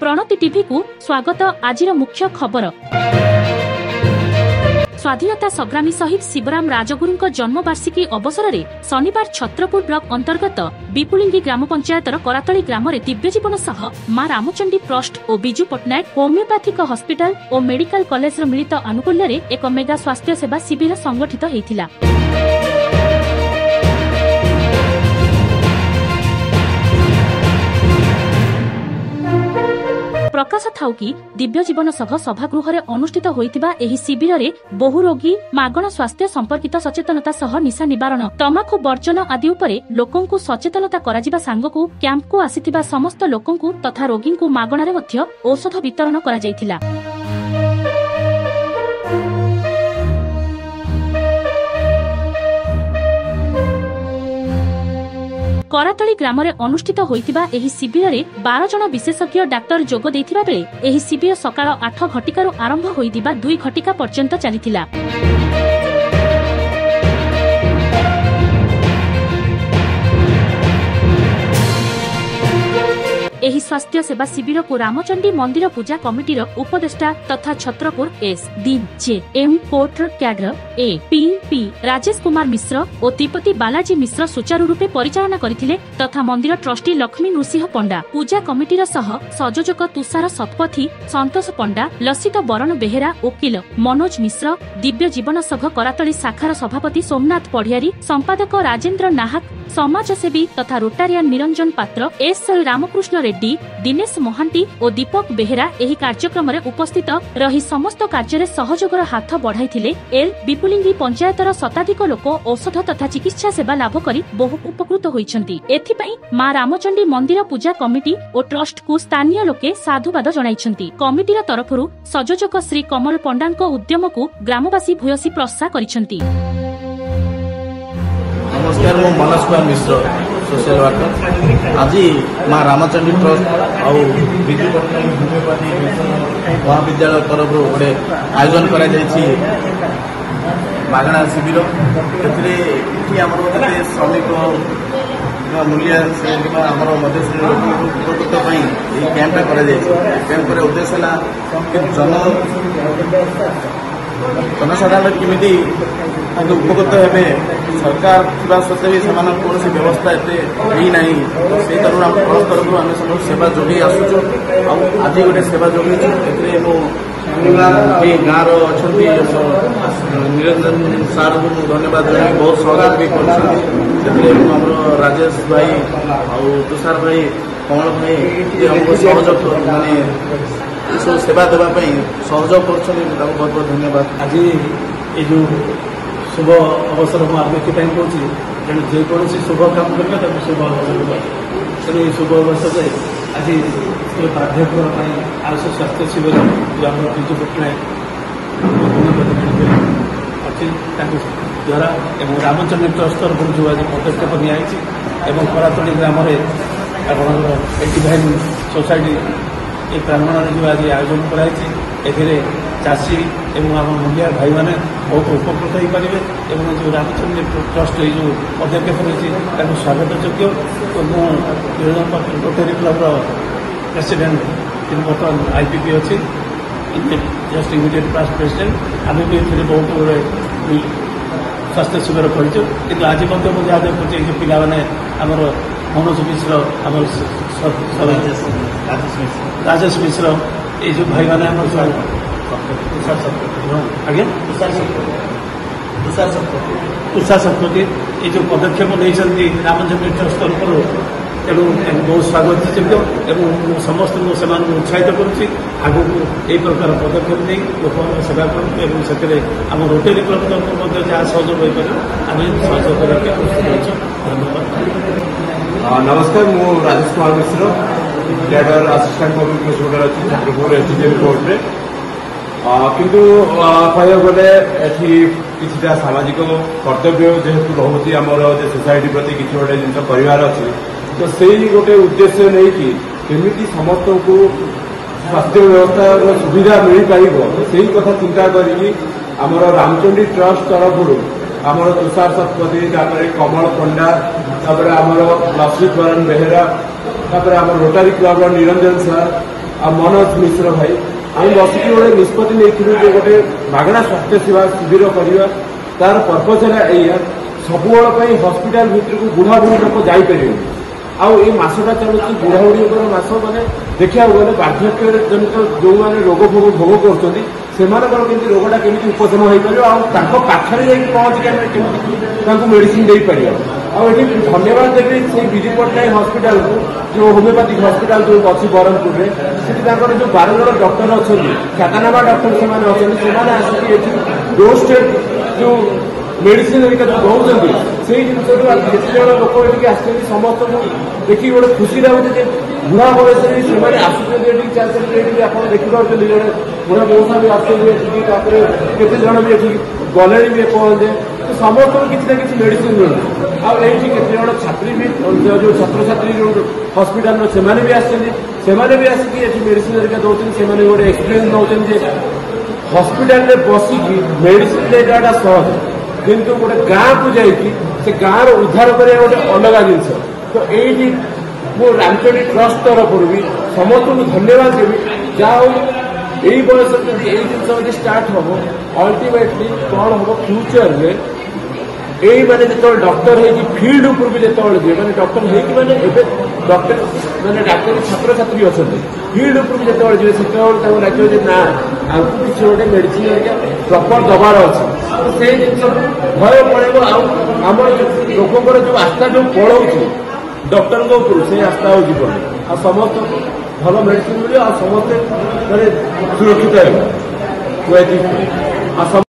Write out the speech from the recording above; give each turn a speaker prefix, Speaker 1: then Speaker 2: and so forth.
Speaker 1: Pranati TV को स्वागत। आज मुख्य खबर। स्वाधीनता संग्रामी शहीद शिवराम राजगुरू जन्मवार्षिकी अवसर में शनिवार छत्रपुर ब्लॉक अंतर्गत विपुलिंगी ग्राम पंचायतर करातली ग्राम में दिव्यजीवन सह मां रामचंडी ट्रस्ट और बिजू पट्टनायक होमियोपैथिक हॉस्पिटल और मेडिकल कॉलेज मिलित आनुकूल्य रे एक मेगा स्वास्थ्य सेवा शिविर संगठित होइथिला। प्रकाश थाउ कि दिव्यजीवन सह सभागृह रे अनुष्ठित होइतिबा एही शिविर रे बहु रोगी मागण स्वास्थ्य संपर्कित सचेतनता सह निशा निवारण तमाखु वर्जन आदि उपरे लोकंकु सचेतनता कराजिबा सांगकु कैंप को आसीतिबा समस्त लोकंकु तथा रोगींकु मागणारे मध्य औषध वितरण करा जायतिला। करातली ग्राम में अनुष्ठित होइतिबा एही शिविर रे 12 जन विशेषज्ञ डाक्टर जोग देथिबा बेले एही शिविर सकाळ 8 घटिकारु आरंभ होइतिबा 2 घटिका पर्यंत चलिथिला। एही स्वास्थ्य सेवा शिविर को रामचंडी मंदिर पूजा कमिटीर उपदेष्टा तथा Chhatrapur S D J M court cadre A P P Rajesh Kumar Mishra और तिरुपति बालाजी मिश्र सुचारू रूपे परिचालना करथिले तथा मंदिर ट्रस्टी लक्ष्मी नृसिंह पंडा पूजा कमिटीर सह संयोजक तुषार सतपथी संतोष पंडा लसित बरण बेहेरा वकील मनोज मिश्र दिव्य जीवन संघ करातली शाखार सभापति सोमनाथ पढ़ियारी संपादक राजेन्द्र नाहक समाजसेवी तथा रोटारियान निरंजन पात्र एस रामकृष्ण रेड्डी दिनेश महांती और दीपक बेहेरा एही कार्यक्रम में उपस्थित रही समस्त कार्य सहयोगर हाथ बढ़ाइथिले। एल विपुलिंगी पंचायतर शताधिक लोक औषध तथा चिकित्सा सेवा लाभ करी बहु उपकृत होइछंती। एथिपई मां रामचंडी मंदिर पूजा कमिटी और ट्रस्ट को स्थानीय लोके साधुवाद जणाइछंती। कमिटीर तरफरु संयोजक श्री कमल पंडांको उद्यम को ग्रामवासी भूयसी प्रशंसा करिछंती।
Speaker 2: नमस्कार, मो मनोज कुमार मिश्र सोशल वर्कर। आज मां रामचंडी ट्रस्ट और बिजू पट्टनायक होमियोपैथी महाविद्यालय तरफ गोटे आयोजन करा मागणा शिविर। श्रमिक मूल्य मध्यश्रेणी उपकृत कैंपटा कैंप उद्देश्य जनसाधारण केमी उपकृत हे सरकार थी सत्वे भी कौन व्यवस्था एतना से तरफ आम सब सेवा जोगे आसुचु। आज गोटे सेवा जोगे गाँव अच्छा निरंजन सार को धन्यवाद जन बहुत सहयोग भी कर राजेश भाई और तुषार भाई कमल भाई हमको सहयोग माने सब सेवा देवाई सहयोग कर बहुत बहुत धन्यवाद।
Speaker 3: आज ये जो शुभ अवसर मुझे कहूँ तेणु जेकोसी शुभ काम करेंगे शुभ अवसर तेणु शुभ अवसर आज बाध्यक्रम आयुष स्वास्थ्य शिविर जो आम बिजू पट्टनायक अच्छी द्वारा एवं रामचंद्र ट्रस्ट तरफ जो आज पदक्षेप नि करातली ग्राम एटीभाइन सोसाइटी ये प्रांगण जो आज आयोजन कराई चाषी एवं आम मुलिया भाई मैंने बहुत उपकृत हो पारे एवं जो रामचंद्र ट्रस्ट ये जो पदक्षेप रही स्वागत योग्य। रोटरी क्लब प्रेसिडेंट बर्तमान आईपीपी अच्छी जस्ट इमिडिएट पास्ट प्रेसिडेंट आम भी बहुत गुड़े स्वास्थ्य शिविर करूँ कि आज जहाँ देखुचे पिला आमर मनोज मिश्र आम राजेश मिश्र ये जो भाई मैंने आज्ञा तुषार सतपथी ये जो पदक्षेप नहीं रामचंद्र ट्रस्ट तरफ तेणु बहुत स्वागत योग्य समस्त उत्साहित करुच्ची आगू यही प्रकार पदक्षेप नहीं लोक सेवा करूँ से आम रोटरी क्लब तरफ जहाँ सहयोग हो पारे आम सहयोग करके प्रस्तुत अच्छे। धन्यवाद।
Speaker 4: नमस्कार, मु राजेश कुमार मिश्र कैडर असिस्टेंट पब्लिक प्रोसिक्यूटर अच्छी छत्रपुर एसडीजेएम कोर्ट में किंतु कह गले किसी सामाजिक कर्तव्य जेहेतु रोचे आमर सोसाइटी प्रति किसी गोटे जिन कर तो से गोटे उद्देश्य नहीं कि केमी समस्त को स्वास्थ्य व्यवस्था सुविधा मिल पार से कथा चिंता करमर रामचंडी ट्रस्ट तरफ आमर तुषार सतपथी कमल पंडा आमर लसित बरण बेहेरा आमर रोटारी क्लब निरंजन सार मनोज मिश्र भाई आम बसिक गोटे निष्पत्ति नहीं गोटे मागणा स्वास्थ्य सेवा शिविर करवा तार पर्पज है सब हस्पिटाल भितर को बुढ़ा बुढ़ी लोक जापर आसटा चलुची बुढ़ा बुढ़ी मास मैंने देखा गले बार्धक्य जनित जो मैंने रोग भोग भोग कर रोगटा केमी उपशम हो पाखे पहुंची मेडिसिन दे पार आठी धन्यवाद देवी से विजु पट्टनायक हस्पिटाल को जो होमियोपैथिक हस्पिटाल जो अच्छी ब्रह्मपुर में से जो 12 जन डॉक्टर अच्छा ख्यातनामा डॉक्टर से डोर स्टेप जो मेडिसिन जो दौरान से जिन जन लोक ये समस्त देखिए गोटे खुशी लगे बुढ़ा बयस से आसुच्च आप देखिपे जड़े बुढ़ा मौसा भी आते जन भी गले भी पहुंचे समस्त किसी ना कि मेडिसिन मिलूँ आठ जन छात्री भी जो छात्र छात्री जो हस्पिटाल से भी आसिक मेडिसिन दौरान से गोटे एक्सपीरियंस नौकरी हस्पिटाल बसिकी मेडिसिन देटा सहज किंतु गोटे गाँ को जाकि गाँव उद्धार कर गोटे अलग जिनस तो ये मो रामचंडी ट्रस्ट तरफ भी समस्त को धन्यवाद देवी जहाँ यही बयस जिन स्टार्ट हम अल्टीमेटली कौन हम फ्यूचर में यही मैंने जो डॉक्टर है फील्ड उपर भी जो मैंने डॉक्टर है डॉक्टर मैंने डाक्तर छात्र छात्री अच्छा फील्ड उपर भी जो जी लगे ना आमको किसी गोटे मेडिसिन प्रॉपर दबार अच्छे से जिन भय पड़े आम लोकर जो आस्था जो पड़ोची डॉक्टर से आस्था जीवन आ समस्त भल मेडिसिन मिले आ समस्ते सुरक्षित है।